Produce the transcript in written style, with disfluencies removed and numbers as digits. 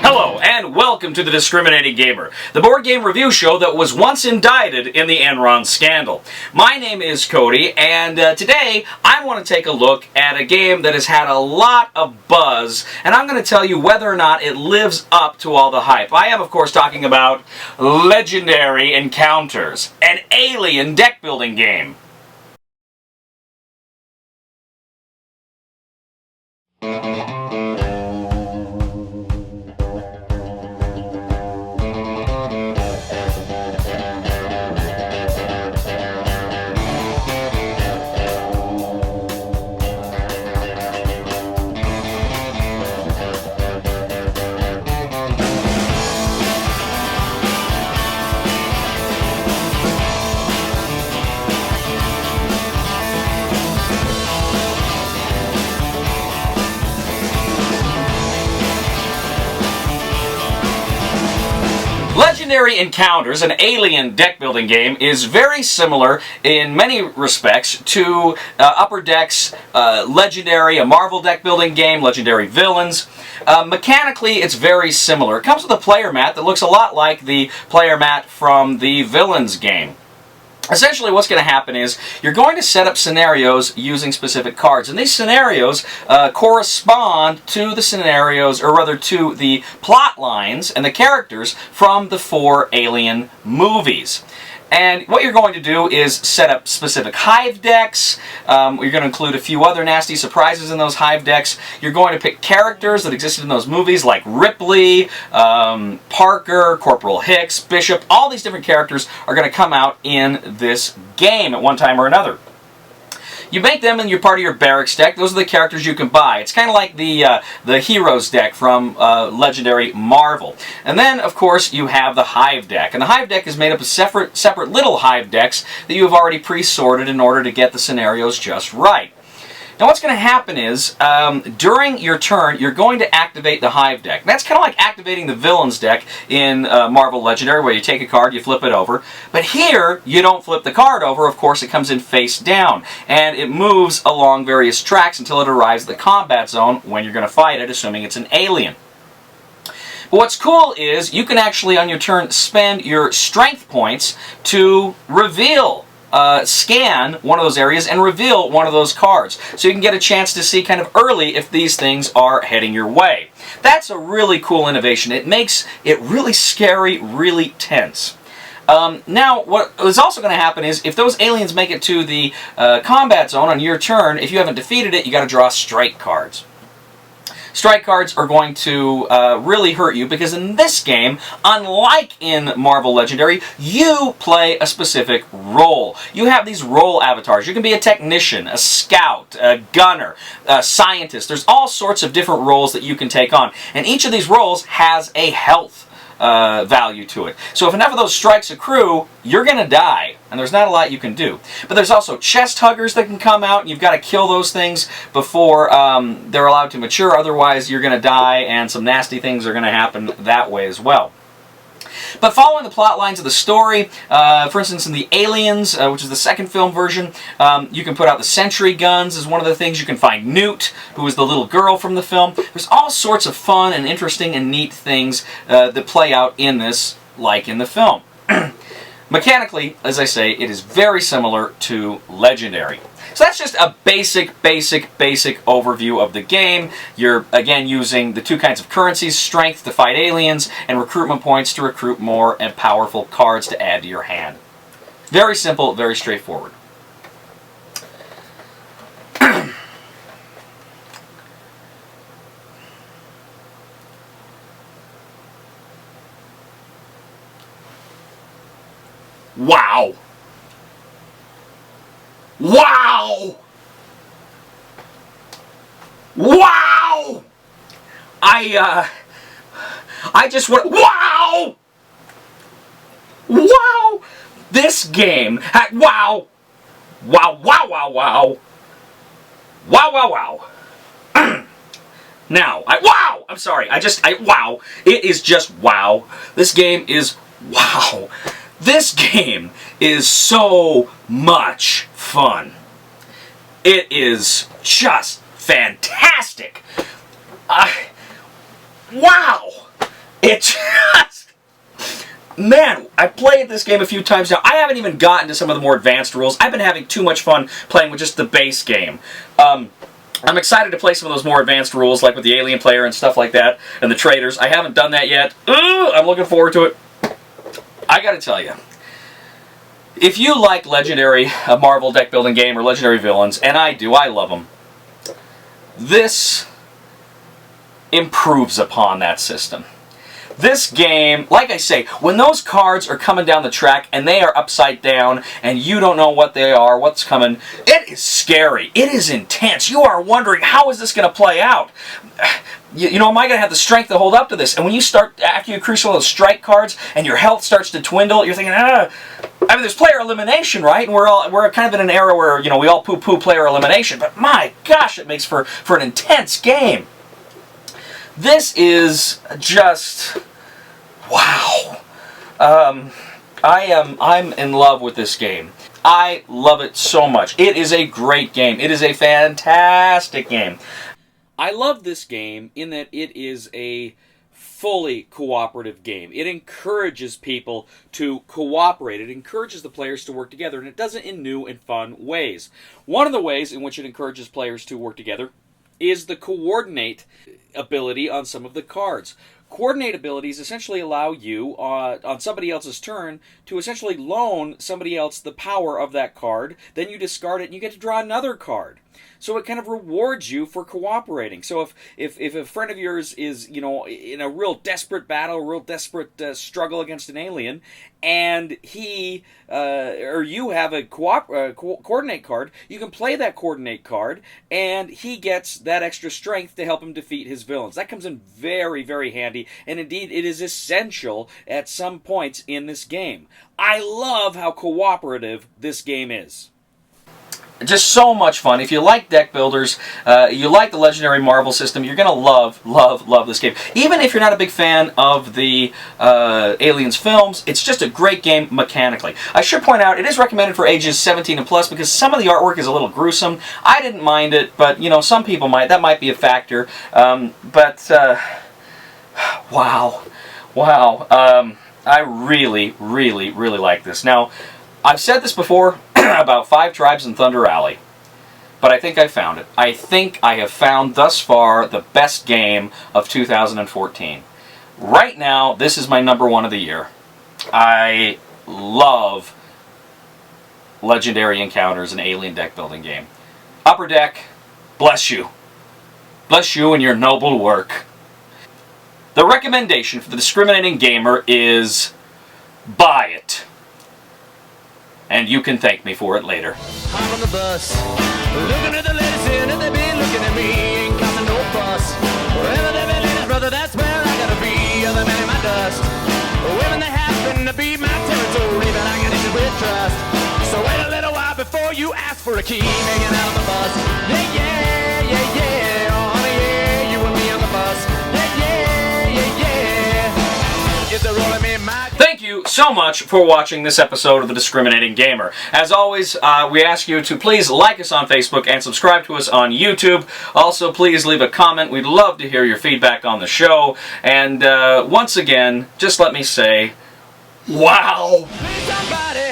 Hello, and welcome to The Discriminating Gamer, the board game review show that was once indicted in the Enron scandal. My name is Cody, and today I want to take a look at a game that has had a lot of buzz, and I'm going to tell you whether or not it lives up to all the hype. I am, of course, talking about Legendary Encounters, an alien deck-building game. Legendary Encounters, an alien deck-building game, is very similar in many respects to Upper Deck's Legendary, a Marvel deck-building game, Legendary Villains. Mechanically, it's very similar. It comes with a player mat that looks a lot like the player mat from the Villains game. Essentially, what's going to happen is you're going to set up scenarios using specific cards, and these scenarios correspond to the scenarios, or rather to the plot lines and the characters from the 4 Alien movies. And what you're going to do is set up specific hive decks. You're going to include a few other nasty surprises in those hive decks. You're going to pick characters that existed in those movies like Ripley, Parker, Corporal Hicks, Bishop. All these different characters are going to come out in this game at one time or another. You make them in your part of your barracks deck. Those are the characters you can buy. It's kind of like the Heroes deck from Legendary Marvel. And then, of course, you have the Hive deck. And the Hive deck is made up of separate little Hive decks that you have already pre-sorted in order to get the scenarios just right. Now what's going to happen is, during your turn, you're going to activate the Hive deck. That's kind of like activating the Villains deck in Marvel Legendary, where you take a card, you flip it over. But here, you don't flip the card over. Of course, it comes in face down. And it moves along various tracks until it arrives at the combat zone when you're going to fight it, assuming it's an alien. But what's cool is, you can actually, on your turn, spend your strength points to reveal scan one of those areas and reveal one of those cards. So you can get a chance to see kind of early if these things are heading your way. That's a really cool innovation. It makes it really scary, really tense. Now, what is also going to happen is, if those aliens make it to the combat zone on your turn, if you haven't defeated it, you got to draw strike cards. Strike cards are going to really hurt you, because in this game, unlike in Marvel Legendary, you play a specific role. You have these role avatars. You can be a technician, a scout, a gunner, a scientist. There's all sorts of different roles that you can take on, and each of these roles has a health value to it. So if enough of those strikes accrue, you're going to die, and there's not a lot you can do. But there's also chest huggers that can come out, and you've got to kill those things before they're allowed to mature, otherwise you're going to die, and some nasty things are going to happen that way as well. But following the plot lines of the story, for instance in the Aliens, which is the second film version, you can put out the sentry guns as one of the things. You can find Newt, who is the little girl from the film. There's all sorts of fun and interesting and neat things that play out in this, like in the film. Mechanically, as I say, it is very similar to Legendary. So that's just a basic overview of the game. You're, again, using the 2 kinds of currencies, strength to fight aliens, and recruitment points to recruit more and powerful cards to add to your hand. Very simple, very straightforward. Wow! Wow! Wow! I just want, wow! Wow! This game, wow! Wow, wow, wow, wow! Wow, wow, wow! Now, wow! I'm sorry, wow! It is just wow. This game is wow. This game is so much fun. It is just fantastic. Wow! It just... Man, I played this game a few times now. I haven't even gotten to some of the more advanced rules. I've been having too much fun playing with just the base game. I'm excited to play some of those more advanced rules, like with the alien player and stuff like that, and the traders. I haven't done that yet. I'm looking forward to it. I gotta tell you, if you like Legendary, a Marvel deck building game, or Legendary Villains, and I do, I love them, this improves upon that system. This game, like I say, when those cards are coming down the track and they are upside down and you don't know what they are, what's coming, it is scary. It is intense. You are wondering, how is this going to play out? You know, am I going to have the strength to hold up to this? And when you start, after you accrue some of those strike cards and your health starts to dwindle, you're thinking, I mean, there's player elimination, right? And we're kind of in an era where, you know, we all poo-poo player elimination. But my gosh, it makes for an intense game. This is just, wow. I'm in love with this game. I love it so much. It is a great game. It is a fantastic game. I love this game in that it is a fully cooperative game. It encourages people to cooperate. It encourages the players to work together, and it does it in new and fun ways. One of the ways in which it encourages players to work together is the coordinate ability on some of the cards. Coordinate abilities essentially allow you, on somebody else's turn, to essentially loan somebody else the power of that card. Then you discard it and you get to draw another card. So it kind of rewards you for cooperating. So if a friend of yours is, you know, in a real desperate battle, a real desperate struggle against an alien, and he or you have a coordinate card, you can play that coordinate card, and he gets that extra strength to help him defeat his villains. That comes in very, very handy, and indeed it is essential at some points in this game. I love how cooperative this game is. Just so much fun. If you like deck builders, you like the Legendary Marvel system, you're going to love, love, love this game. Even if you're not a big fan of the Aliens films, it's just a great game mechanically. I should point out, it is recommended for ages 17 and plus because some of the artwork is a little gruesome. I didn't mind it, but, you know, some people might. That might be a factor. Wow. Wow. I really, really, really like this. Now, I've said this before about 5 Tribes in Thunder Alley, but I think I found it. I think I have found thus far the best game of 2014. Right now, this is my #1 of the year. I love Legendary Encounters, an alien deck building game. Upper Deck, bless you. Bless you and your noble work. The recommendation for the discriminating gamer is buy it. And you can thank me for it later. I'm on the bus, looking at the ladies in, and they be looking at me, ain't causing no fuss. Wherever they be ladies, brother, that's where I gotta be, other men in my dust. Women that happen to be my territory, but I got issues with trust. So wait a little while before you ask for a key, hanging out on the bus. Yeah, yeah, yeah, yeah, oh honey, yeah, you and me on the bus. Yeah, yeah, yeah, yeah. If they're rolling me in my... Thank you so much for watching this episode of The Discriminating Gamer. As always, we ask you to please like us on Facebook and subscribe to us on YouTube. Also, please leave a comment. We'd love to hear your feedback on the show. And once again, just let me say, wow! Somebody